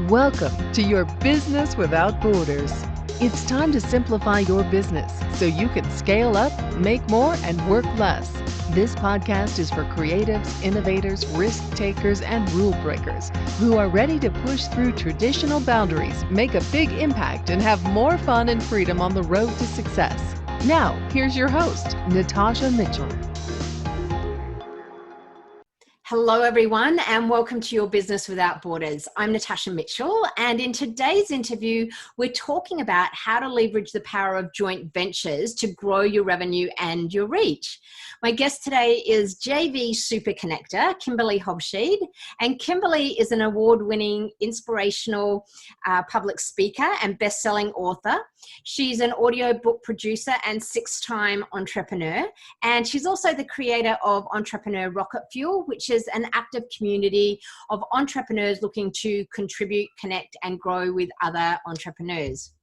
Welcome to your Business Without Borders. It's time to simplify your business so you can scale up, make more, and work less. This podcast is for creatives, innovators, risk takers, and rule breakers who are ready to push through traditional boundaries, make a big impact, and have more fun and freedom on the road to success. Now, here's your host, Natasha Mitchell. Hello, everyone, and welcome to your Business Without Borders. I'm Natasha Mitchell, and in today's interview, we're talking about how to leverage the power of joint ventures to grow your revenue and your reach. My guest today is JV Super Connector, Kimberly Hobscheid, and Kimberly is an award-winning inspirational public speaker and best-selling author. She's an audiobook producer and six-time entrepreneur, and she's also the creator of Entrepreneur Rocket Fuel, which is an active community of entrepreneurs looking to contribute, connect, and grow with other entrepreneurs.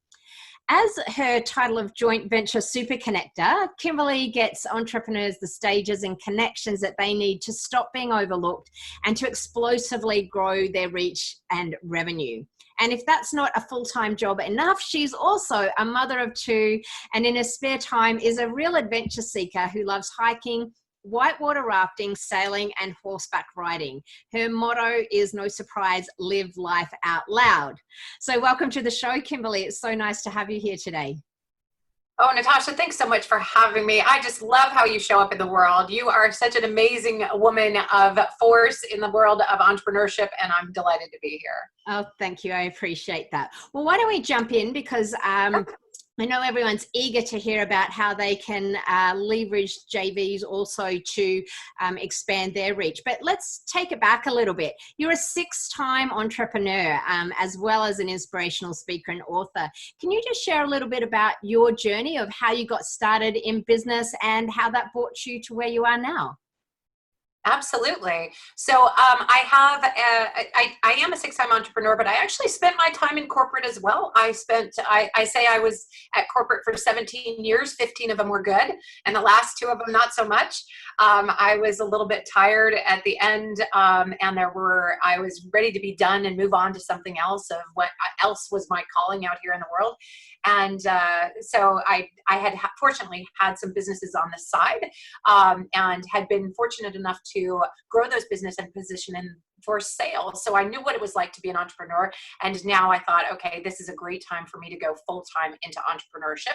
As her title of Joint Venture Super Connector, Kimberly gets entrepreneurs the stages and connections that they need to stop being overlooked and to explosively grow their reach and revenue. And if that's not a full-time job enough, she's also a mother of two, and in her spare time is a real adventure seeker who loves hiking, whitewater rafting, sailing, and horseback riding. Her motto is, no surprise, live life out loud. So welcome to the show, Kimberly. It's so nice to have you here today. Oh, Natasha, thanks so much for having me. I just love how you show up in the world. You are such an amazing woman of force in the world of entrepreneurship, and I'm delighted to be here. Oh, thank you. I appreciate that. Well, why don't we jump in, because I know everyone's eager to hear about how they can leverage JVs also to expand their reach. But let's take it back a little bit. You're a six-time entrepreneur as well as an inspirational speaker and author. Can you just share a little bit about your journey of how you got started in business and how that brought you to where you are now? Absolutely. So I am a six-time entrepreneur, but I actually spent my time in corporate as well. I say I was at corporate for 17 years, 15 of them were good, and the last two of them not so much. I was a little bit tired at the end, and I was ready to be done and move on to something else of what else was my calling out here in the world. And so I had fortunately had some businesses on the side, and had been fortunate enough to grow those business and position in for sale. So I knew what it was like to be an entrepreneur. And now I thought, okay, this is a great time for me to go full-time into entrepreneurship.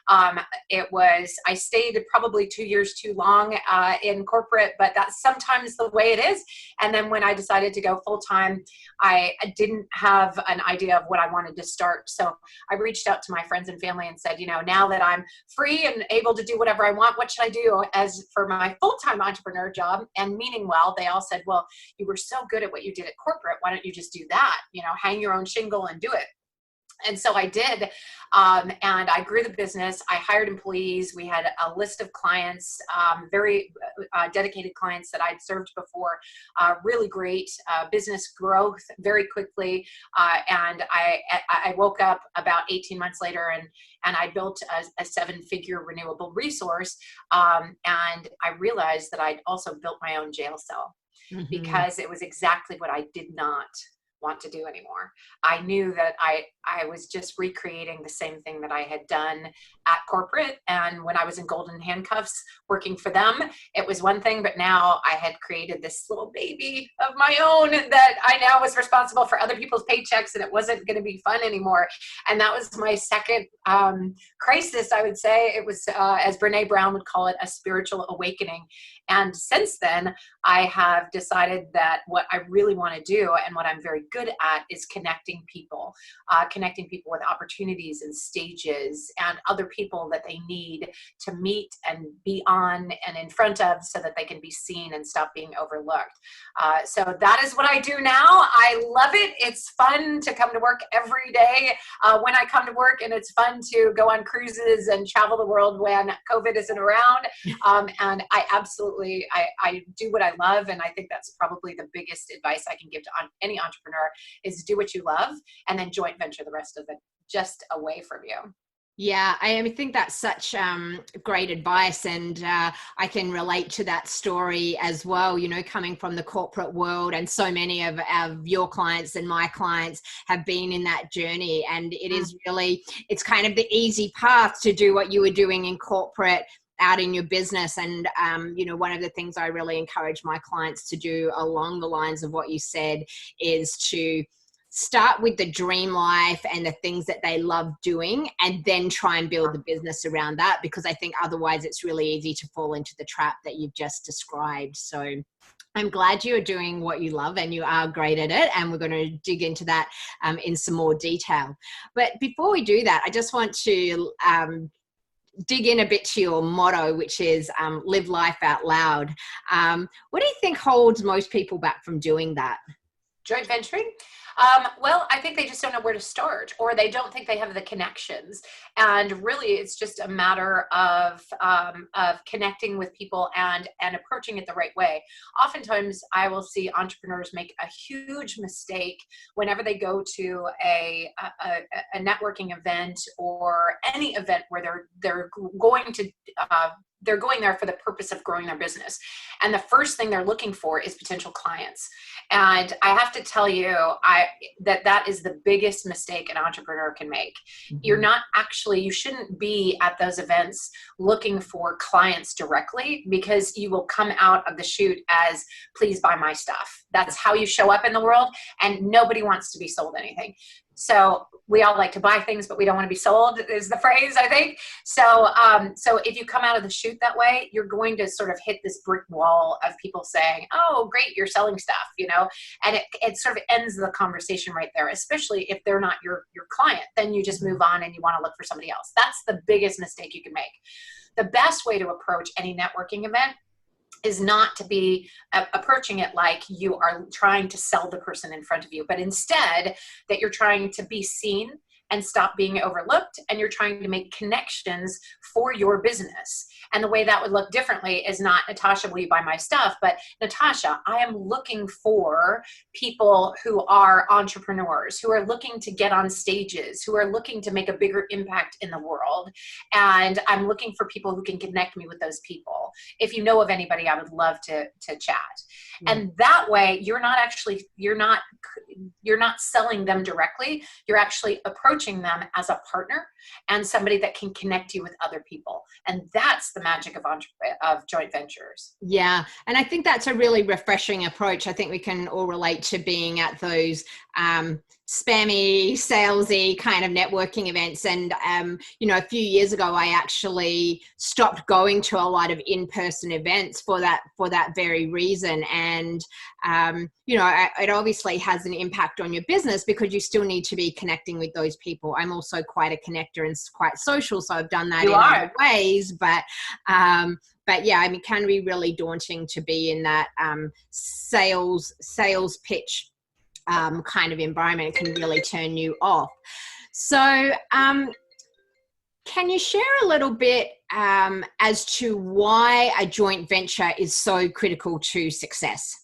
I stayed probably 2 years too long in corporate, but that's sometimes the way it is. And then when I decided to go full-time, I didn't have an idea of what I wanted to start. So I reached out to my friends and family and said, now that I'm free and able to do whatever I want, what should I do as for my full-time entrepreneur job? And meaning well, they all said, well, you were so good at what you did at corporate. Why don't you just do that? Hang your own shingle and do it. And so I did, and I grew the business. I hired employees. We had a list of clients, very dedicated clients that I'd served before, really great business growth very quickly. And I woke up about 18 months later and I built a seven-figure renewable resource. And I realized that I'd also built my own jail cell. Mm-hmm. Because it was exactly what I did not want to do anymore. I knew that I was just recreating the same thing that I had done at corporate. And when I was in golden handcuffs working for them, it was one thing, but now I had created this little baby of my own that I now was responsible for other people's paychecks, and it wasn't going to be fun anymore. And that was my second crisis, I would say. It was, as Brene Brown would call it, a spiritual awakening. And since then, I have decided that what I really want to do and what I'm very good at is connecting people with opportunities and stages and other people that they need to meet and be on and in front of so that they can be seen and stop being overlooked. So that is what I do now. I love it. It's fun to come to work every day when I come to work, and it's fun to go on cruises and travel the world when COVID isn't around. And I do what I love, and I think that's probably the biggest advice I can give to any entrepreneur is do what you love and then joint venture the rest of it just away from you. Yeah, I think that's such great advice, and I can relate to that story as well. You know, coming from the corporate world, and so many of your clients and my clients have been in that journey, and it is really, it's kind of the easy path to do what you were doing in corporate out in your business. And you know, one of the things I really encourage my clients to do along the lines of what you said is to start with the dream life and the things that they love doing, and then try and build the business around that, because I think otherwise it's really easy to fall into the trap that you've just described. So I'm glad you're doing what you love and you are great at it, and we're going to dig into that in some more detail. But before we do that, I just want to dig in a bit to your motto, which is live life out loud. What do you think holds most people back from doing that? Joint venturing? Well, I think they just don't know where to start, or they don't think they have the connections. And really, it's just a matter of connecting with people and approaching it the right way. Oftentimes, I will see entrepreneurs make a huge mistake whenever they go to a networking event or any event where they're going to they're going there for the purpose of growing their business. And the first thing they're looking for is potential clients. And I have to tell you that is the biggest mistake an entrepreneur can make. Mm-hmm. You shouldn't be at those events looking for clients directly, because you will come out of the chute as, please buy my stuff. That's how you show up in the world, and nobody wants to be sold anything. So we all like to buy things, but we don't want to be sold, is the phrase, I think. So if you come out of the chute that way, you're going to sort of hit this brick wall of people saying, oh, great, you're selling stuff, you know, and it sort of ends the conversation right there, especially if they're not your client. Then you just move on and you want to look for somebody else. That's the biggest mistake you can make. The best way to approach any networking event is not to be approaching it like you are trying to sell the person in front of you, but instead that you're trying to be seen and stop being overlooked, and you're trying to make connections for your business. And the way that would look differently is not, Natasha, will you buy my stuff? But Natasha, I am looking for people who are entrepreneurs, who are looking to get on stages, who are looking to make a bigger impact in the world. And I'm looking for people who can connect me with those people. If you know of anybody, I would love to chat. Mm-hmm. And that way you're not selling them directly. You're actually approaching them as a partner and somebody that can connect you with other people. And that's the magic of joint ventures. Yeah. And I think that's a really refreshing approach. I think we can all relate to being at those spammy, salesy kind of networking events. And, you know, a few years ago, I actually stopped going to a lot of in-person events for that very reason. And, you know, it obviously has an impact on your business, because you still need to be connecting with those people. I'm also quite a connector and quite social, so I've done that in other ways. But yeah, I mean, it can be really daunting to be in that sales pitch kind of environment. It can really turn you off. So can you share a little bit as to why a joint venture is so critical to success?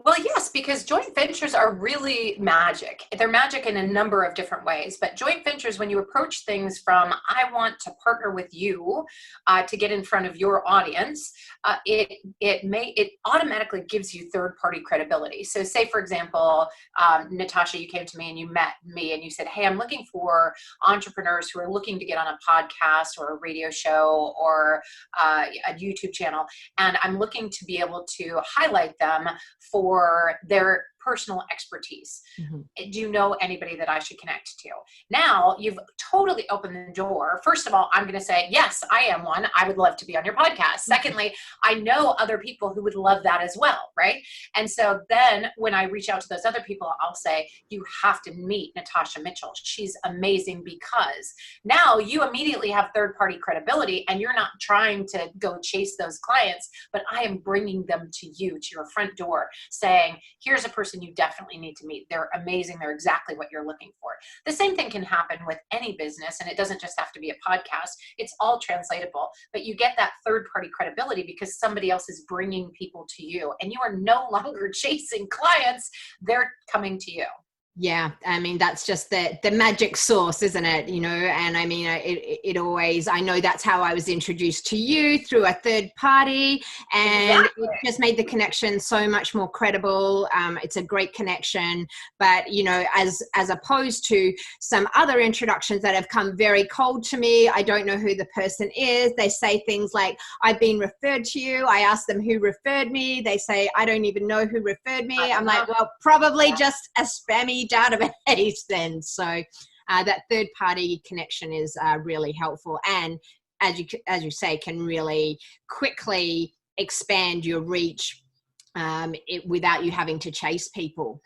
Well, yes, because joint ventures are really magic. They're magic in a number of different ways. But joint ventures, when you approach things from, I want to partner with you to get in front of your audience, it automatically gives you third-party credibility. So say, for example, Natasha, you came to me and you met me and you said, hey, I'm looking for entrepreneurs who are looking to get on a podcast or a radio show or a YouTube channel. And I'm looking to be able to highlight them for their personal expertise. Mm-hmm. Do you know anybody that I should connect to? Now you've totally opened the door. First of all, I'm going to say, yes, I am one. I would love to be on your podcast. Mm-hmm. Secondly, I know other people who would love that as well, right? And so then when I reach out to those other people, I'll say, you have to meet Natasha Mitchell. She's amazing, because now you immediately have third-party credibility, and you're not trying to go chase those clients, but I am bringing them to you, to your front door, saying, here's a person you definitely need to meet. They're amazing. They're exactly what you're looking for. The same thing can happen with any business, and it doesn't just have to be a podcast. It's all translatable, but you get that third-party credibility because somebody else is bringing people to you, and you are no longer chasing clients. They're coming to you. Yeah, I mean, that's just the magic sauce, isn't it? You know, and I mean, it always, I know that's how I was introduced to you, through a third party, and Exactly. it just made the connection so much more credible. It's a great connection, but you know, as opposed to some other introductions that have come very cold to me, I don't know who the person is. They say things like, "I've been referred to you." I ask them who referred me. They say, "I don't even know who referred I me." don't I'm know. like, well, probably Yeah. just a spammy database then. So that third party connection is really helpful, and as you say, can really quickly expand your reach, without you having to chase people.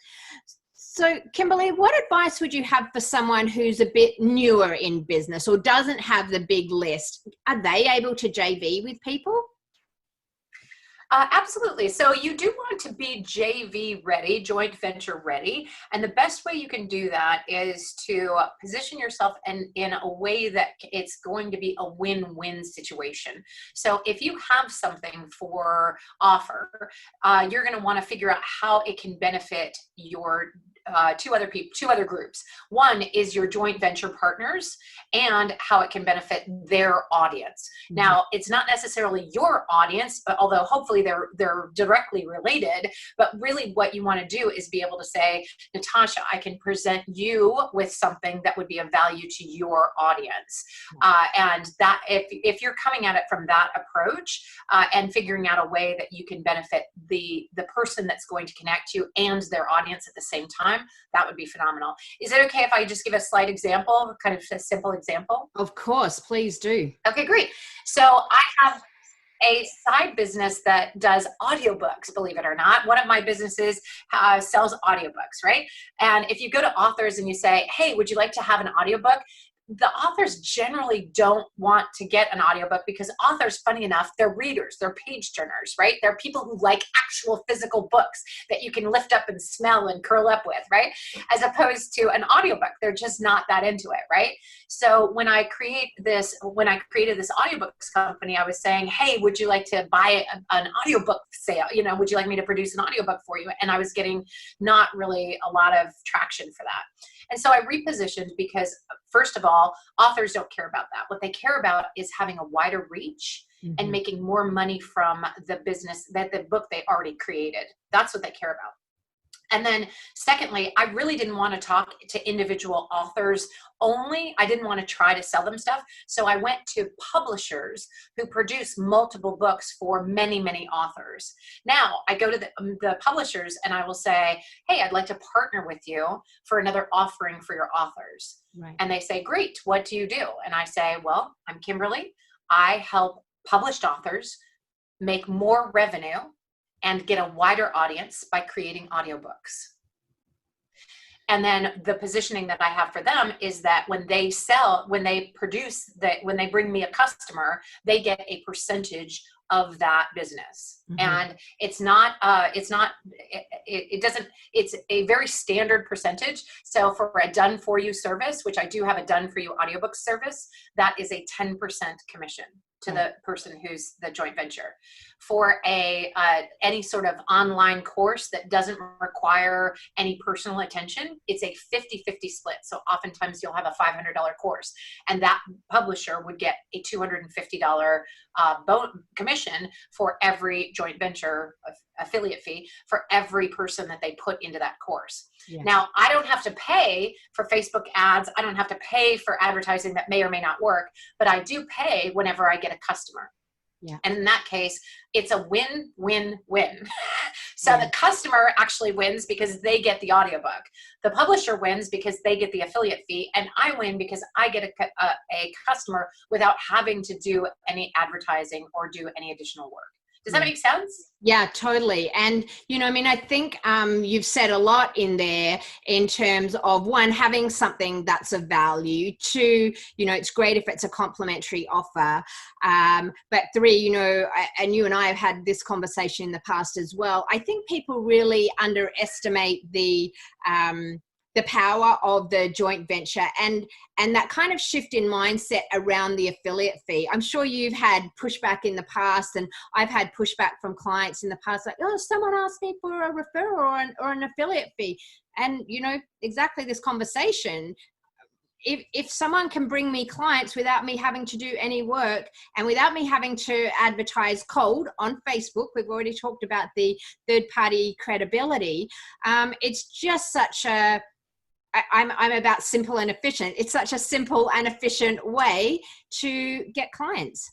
So, Kimberly, what advice would you have for someone who's a bit newer in business or doesn't have the big list? Are they able to JV with people? Absolutely. So you do want to be JV ready, joint venture ready. And the best way you can do that is to position yourself in a way that it's going to be a win-win situation. So if you have something for offer, you're going to want to figure out how it can benefit your two other groups. One is your joint venture partners and how it can benefit their audience. Now, it's not necessarily your audience, but although hopefully they're directly related, but really what you want to do is be able to say, Natasha, I can present you with something that would be of value to your audience. And that if you're coming at it from that approach, and figuring out a way that you can benefit the person that's going to connect you and their audience at the same time, that would be phenomenal. Is it okay if I just give a slight example, kind of a simple example? Of course, please do. Okay, great. So I have a side business that does audiobooks, believe it or not. One of my businesses sells audiobooks, right? And if you go to authors and you say, hey, would you like to have an audiobook? The authors generally don't want to get an audiobook because authors, funny enough, they're readers, they're page turners, right? They're people who like actual physical books that you can lift up and smell and curl up with, right? As opposed to an audiobook, they're just not that into it, right? So when I created this audiobooks company, I was saying, hey, would you like to buy an audiobook sale? You know, would you like me to produce an audiobook for you? And I was getting not really a lot of traction for that. And so I repositioned because, first of all, authors don't care about that. What they care about is having a wider reach and making more money from the business, that the book they already created. That's what they care about. And then secondly, I really didn't want to talk to individual authors only. I didn't want to try to sell them stuff. So I went to publishers who produce multiple books for many, many authors. Now I go to the publishers and I will say, hey, I'd like to partner with you for another offering for your authors. Right. And they say, great, what do you do? And I say, well, I'm Kimberly. I help published authors make more revenue and get a wider audience by creating audiobooks. And then the positioning that I have for them is that when they bring me a customer, they get a percentage of that business. And it's a very standard percentage. So for a done for you service, which I do have a done for you audiobook service, that is a 10% commission to the person who's the joint venture. For any sort of online course that doesn't require any personal attention, it's a 50-50 split. So oftentimes you'll have a $500 course, and that publisher would get a $250 commission for every joint venture affiliate fee for every person that they put into that course. Yes. Now, I don't have to pay for Facebook ads. I don't have to pay for advertising that may or may not work, but I do pay whenever I get a customer. Yeah. And in that case, it's a win-win-win. So the customer actually wins because they get the audiobook. The publisher wins because they get the affiliate fee, and I win because I get a customer without having to do any advertising or do any additional work. Does that make sense? Yeah, totally. And, you know, I mean, I think you've said a lot in there in terms of, one, having something that's of value. Two, you know, it's great if it's a complimentary offer. But three, you know, and you and I have had this conversation in the past as well. I think people really underestimate the the power of the joint venture and that kind of shift in mindset around the affiliate fee. I'm sure you've had pushback in the past, and I've had pushback from clients in the past, like, oh, someone asked me for a referral or an affiliate fee. And, you know, exactly this conversation. If someone can bring me clients without me having to do any work and without me having to advertise cold on Facebook, we've already talked about the third-party credibility. It's just such a, I'm about simple and efficient. It's such a simple and efficient way to get clients.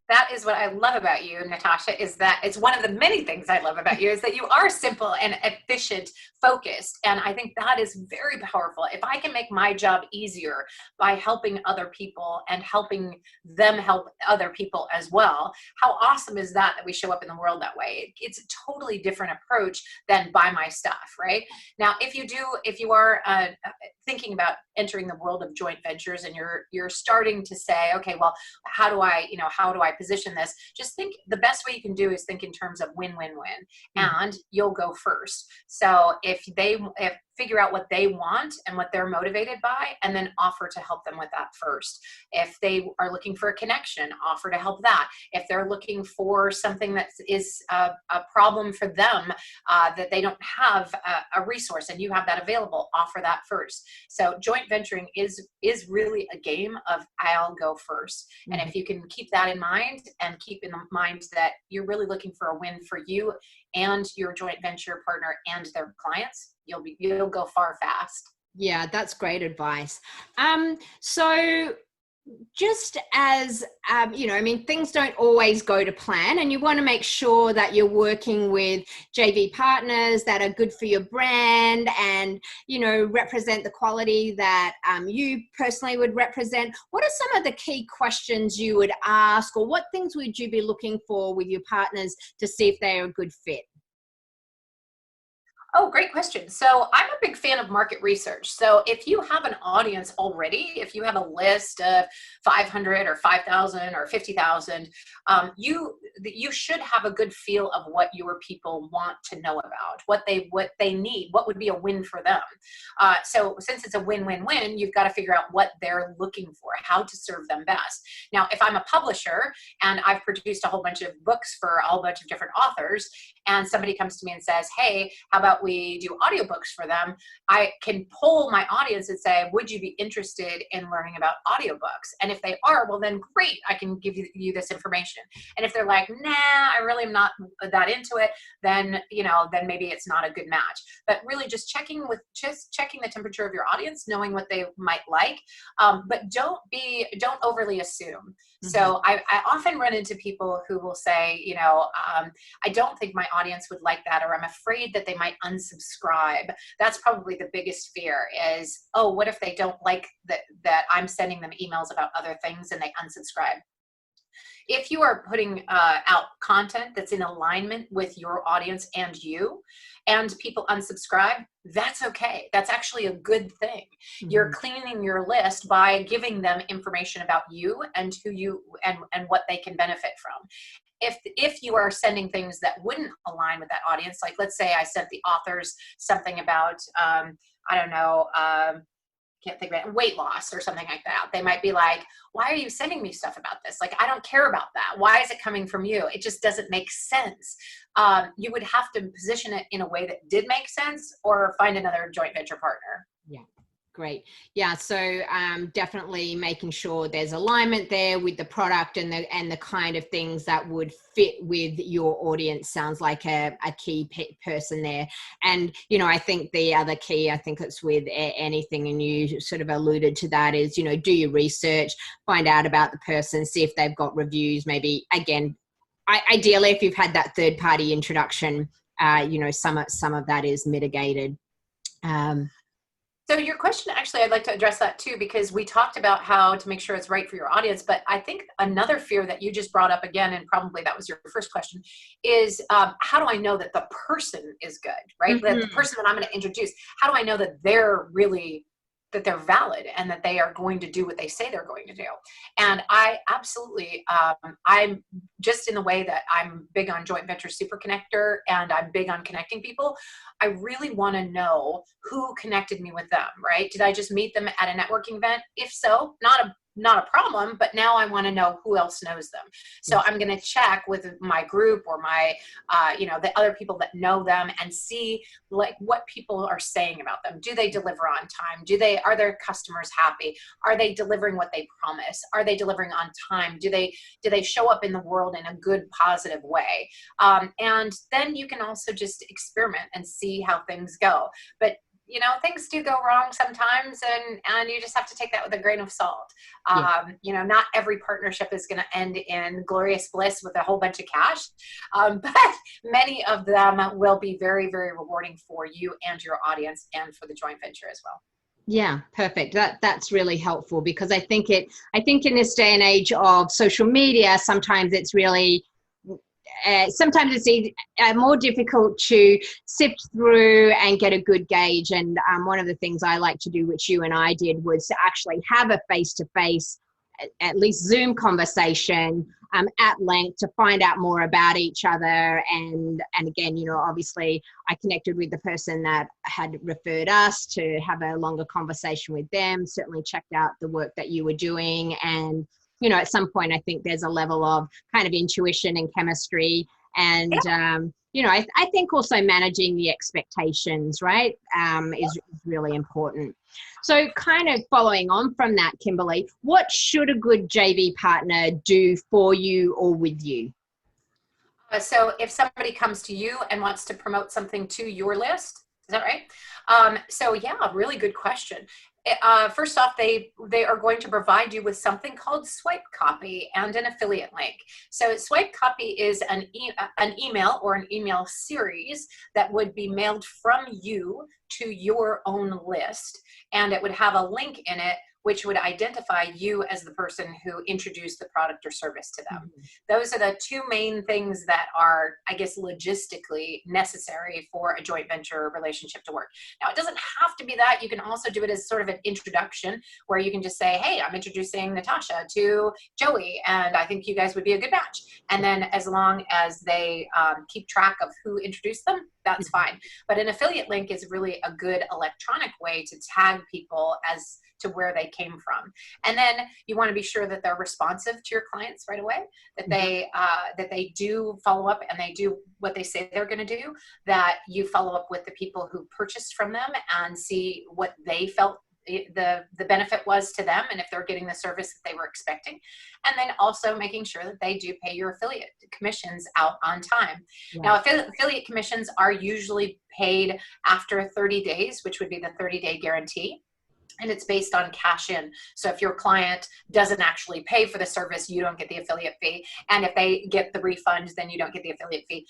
That is what I love about you, Natasha, is that it's one of the many things I love about you is that you are simple and efficient, focused. And I think that is very powerful. If I can make my job easier by helping other people and helping them help other people as well, how awesome is that we show up in the world that way? It's a totally different approach than buy my stuff, right? Now, if you are thinking about entering the world of joint ventures and you're starting to say, okay, well, how do I position this? Just think the best way you can do is think in terms of win-win-win, and you'll go first. So if figure out what they want and what they're motivated by, and then offer to help them with that first. If they are looking for a connection, offer to help that. If they're looking for something that is a problem for them, that they don't have a resource and you have that available, offer that first. So joint venturing is really a game of I'll go first. And if you can keep that in mind and keep in mind that you're really looking for a win for you and your joint venture partner and their clients, you'll go far fast. Yeah, that's great advice. So just as, you know, I mean, things don't always go to plan, and you want to make sure that you're working with JV partners that are good for your brand and, you know, represent the quality that you personally would represent. What are some of the key questions you would ask, or what things would you be looking for with your partners to see if they're a good fit? Oh, great question. So I'm a big fan of market research. So if you have an audience already, if you have a list of 500 or 5,000 or 50,000, you should have a good feel of what your people want to know about, what they need, what would be a win for them. So since it's a win-win-win, you've got to figure out what they're looking for, how to serve them best. Now, if I'm a publisher and I've produced a whole bunch of books for a whole bunch of different authors, and somebody comes to me and says, hey, how about we do audiobooks for them? I can poll my audience and say, would you be interested in learning about audiobooks? And if they are, well, then great, I can give you this information. And if they're like, nah, I really am not that into it, then, then maybe it's not a good match. But really just checking the temperature of your audience, knowing what they might like, but don't overly assume. So I often run into people who will say, I don't think my audience would like that, or I'm afraid that they might unsubscribe. That's probably the biggest fear is, oh, what if they don't like that I'm sending them emails about other things and they unsubscribe? If you are putting out content that's in alignment with your audience and you, and people unsubscribe, that's okay. That's actually a good thing. You're cleaning your list by giving them information about you and who you and what they can benefit from. If you are sending things that wouldn't align with that audience, like let's say I sent the authors something about, can't think of it, weight loss or something like that. They might be like, why are you sending me stuff about this? Like, I don't care about that. Why is it coming from you? It just doesn't make sense. You would have to position it in a way that did make sense, or find another joint venture partner. Yeah. Great. Yeah. So definitely making sure there's alignment there with the product and the kind of things that would fit with your audience sounds like a key person there. And, I think the other key, I think it's with anything, and you sort of alluded to that, is, do your research, find out about the person, see if they've got reviews, maybe, again, ideally, if you've had that third party introduction, some of that is mitigated. So your question, actually, I'd like to address that too, because we talked about how to make sure it's right for your audience. But I think another fear that you just brought up again, and probably that was your first question, is how do I know that the person is good, right? That the person that I'm going to introduce, how do I know that they're really they're valid and that they are going to do what they say they're going to do. And I absolutely, I'm just in the way that I'm big on joint venture super connector and I'm big on connecting people. I really want to know who connected me with them, right? Did I just meet them at a networking event? If so, not a problem, but now I want to know who else knows them. So I'm going to check with my group or my, the other people that know them and see like what people are saying about them. Do they deliver on time? Are their customers happy? Are they delivering what they promise? Are they delivering on time? Do they show up in the world in a good, positive way? And then you can also just experiment and see how things go. But things do go wrong sometimes, and you just have to take that with a grain of salt. Not every partnership is going to end in glorious bliss with a whole bunch of cash, but many of them will be very, very rewarding for you and your audience and for the joint venture as well. Yeah, perfect. That's really helpful, because I think in this day and age of social media, sometimes it's really more difficult to sift through and get a good gauge. And one of the things I like to do, which you and I did, was to actually have a face-to-face, at least Zoom conversation at length to find out more about each other. And again, obviously I connected with the person that had referred us to have a longer conversation with them, certainly checked out the work that you were doing. And at some point, I think there's a level of kind of intuition and chemistry. And, I think also managing the expectations, right, is really important. So kind of following on from that, Kimberly, what should a good JV partner do for you or with you? So if somebody comes to you and wants to promote something to your list, is that right? Really good question. First off, they are going to provide you with something called swipe copy and an affiliate link. So swipe copy is an email or an email series that would be mailed from you to your own list, and it would have a link in it which would identify you as the person who introduced the product or service to them. Mm-hmm. Those are the two main things that are, I guess, logistically necessary for a joint venture relationship to work. Now, it doesn't have to be that. You can also do it as sort of an introduction where you can just say, hey, I'm introducing Natasha to Joey, and I think you guys would be a good match. And then as long as they keep track of who introduced them, that's fine. But an affiliate link is really a good electronic way to tag people as to where they came from. And then you want to be sure that they're responsive to your clients right away, that they do follow up and they do what they say they're going to do, that you follow up with the people who purchased from them and see what they felt the benefit was to them and if they're getting the service that they were expecting. And then also making sure that they do pay your affiliate commissions out on time. Yeah. Now, affiliate commissions are usually paid after 30 days, which would be the 30-day guarantee. And it's based on cash in. So if your client doesn't actually pay for the service, you don't get the affiliate fee. And if they get the refund, then you don't get the affiliate fee.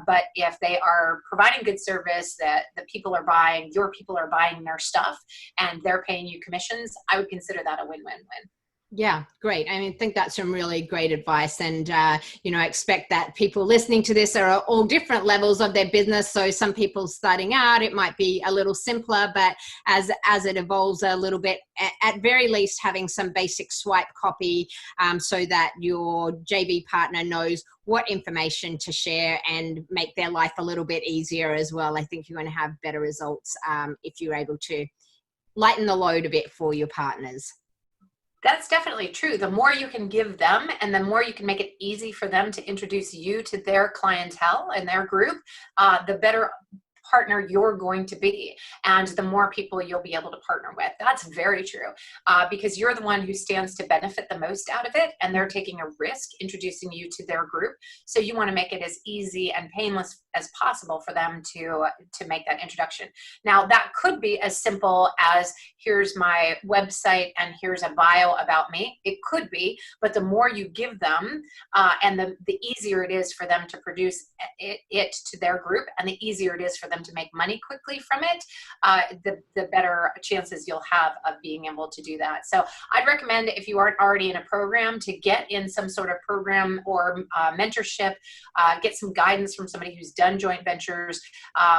But if they are providing good service, that the people are buying, your people are buying their stuff, and they're paying you commissions, I would consider that a win-win-win. Yeah, great. I think that's some really great advice. And, I expect that people listening to this are all different levels of their business. So some people starting out, it might be a little simpler, but as it evolves a little bit, at very least having some basic swipe copy so that your JV partner knows what information to share and make their life a little bit easier as well. I think you're going to have better results if you're able to lighten the load a bit for your partners. That's definitely true. The more you can give them and the more you can make it easy for them to introduce you to their clientele and their group, the better partner you're going to be, and the more people you'll be able to partner with. That's very true, because you're the one who stands to benefit the most out of it, and they're taking a risk introducing you to their group. So you want to make it as easy and painless as possible for them to make that introduction. Now, that could be as simple as, here's my website and here's a bio about me. It could be, but the more you give them, and the easier it is for them to produce it to their group, and the easier it is for them them to make money quickly from it, the better chances you'll have of being able to do that. So I'd recommend, if you aren't already in a program, to get in some sort of program or mentorship, get some guidance from somebody who's done joint ventures,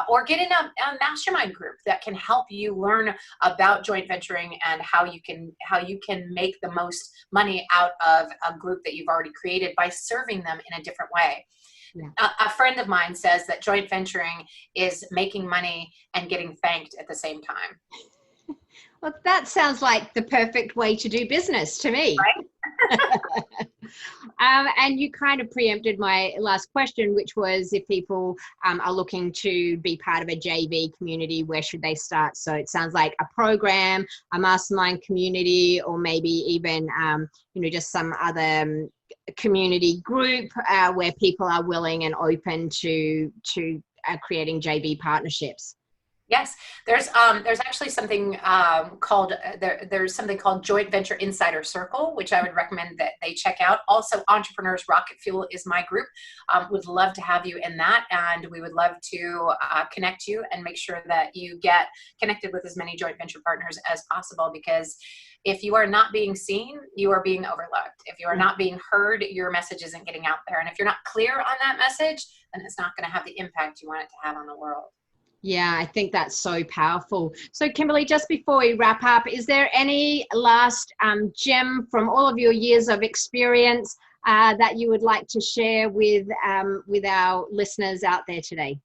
or get in a mastermind group that can help you learn about joint venturing and how you can make the most money out of a group that you've already created by serving them in a different way. Yeah. A friend of mine says that joint venturing is making money and getting thanked at the same time. Well, that sounds like the perfect way to do business to me. Right? And you kind of preempted my last question, which was, if people are looking to be part of a JV community, where should they start? So it sounds like a program, a mastermind community, or maybe even just some other community group where people are willing and open to creating JV partnerships. Yes, there's actually something called Joint Venture Insider Circle, which I would recommend that they check out. Also, Entrepreneurs Rocket Fuel is my group. Would love to have you in that, and we would love to connect you and make sure that you get connected with as many joint venture partners as possible, because if you are not being seen, you are being overlooked. If you are not being heard, your message isn't getting out there. And if you're not clear on that message, then it's not going to have the impact you want it to have on the world. Yeah, I think that's so powerful. So Kimberly, just before we wrap up, is there any last gem from all of your years of experience that you would like to share with our listeners out there today?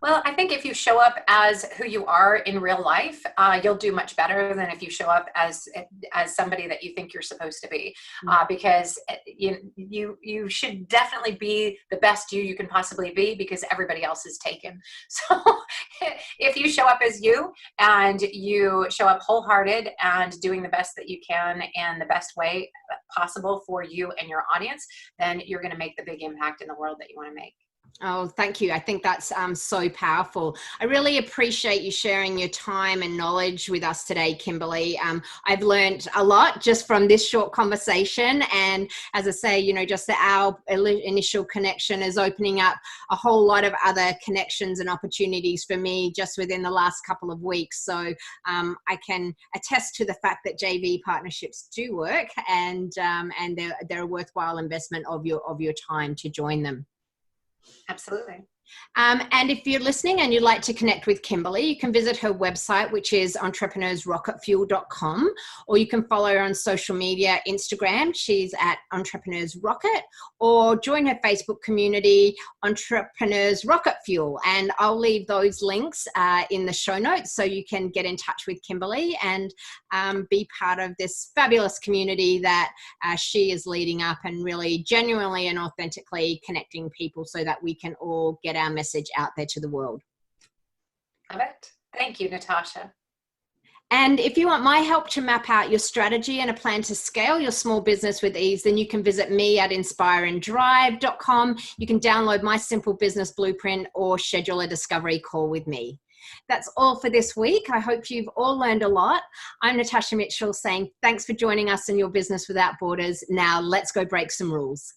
Well, I think if you show up as who you are in real life, you'll do much better than if you show up as somebody that you think you're supposed to be. Because you should definitely be the best you can possibly be, because everybody else is taken. So if you show up as you, and you show up wholehearted and doing the best that you can in the best way possible for you and your audience, then you're going to make the big impact in the world that you want to make. Oh, thank you. I think that's so powerful. I really appreciate you sharing your time and knowledge with us today, Kimberly. I've learned a lot just from this short conversation. And as I say, just our initial connection is opening up a whole lot of other connections and opportunities for me just within the last couple of weeks. So I can attest to the fact that JV partnerships do work, and they're a worthwhile investment of your time to join them. Absolutely. And if you're listening and you'd like to connect with Kimberly, you can visit her website, which is entrepreneursrocketfuel.com, or you can follow her on social media, Instagram, she's at Entrepreneurs Rocket, or join her Facebook community, Entrepreneurs Rocket Fuel. And I'll leave those links in the show notes so you can get in touch with Kimberly and be part of this fabulous community that she is leading up, and really genuinely and authentically connecting people so that we can all get our message out there to the world. Love it. Thank you, Natasha. And if you want my help to map out your strategy and a plan to scale your small business with ease, then you can visit me at inspireanddrive.com. You can download my simple business blueprint or schedule a discovery call with me. That's all for this week. I hope you've all learned a lot. I'm Natasha Mitchell saying thanks for joining us in Your Business Without Borders. Now let's go break some rules.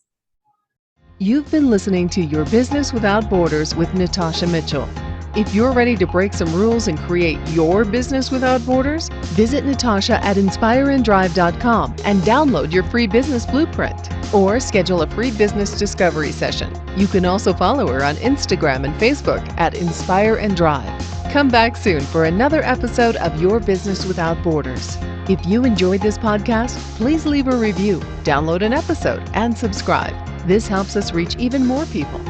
You've been listening to Your Business Without Borders with Natasha Mitchell. If you're ready to break some rules and create your business without borders, visit Natasha at inspiraneanddrive.com and download your free business blueprint, or schedule a free business discovery session. You can also follow her on Instagram and Facebook at Inspire and Drive. Come back soon for another episode of Your Business Without Borders. If you enjoyed this podcast, please leave a review, download an episode, and subscribe. This helps us reach even more people.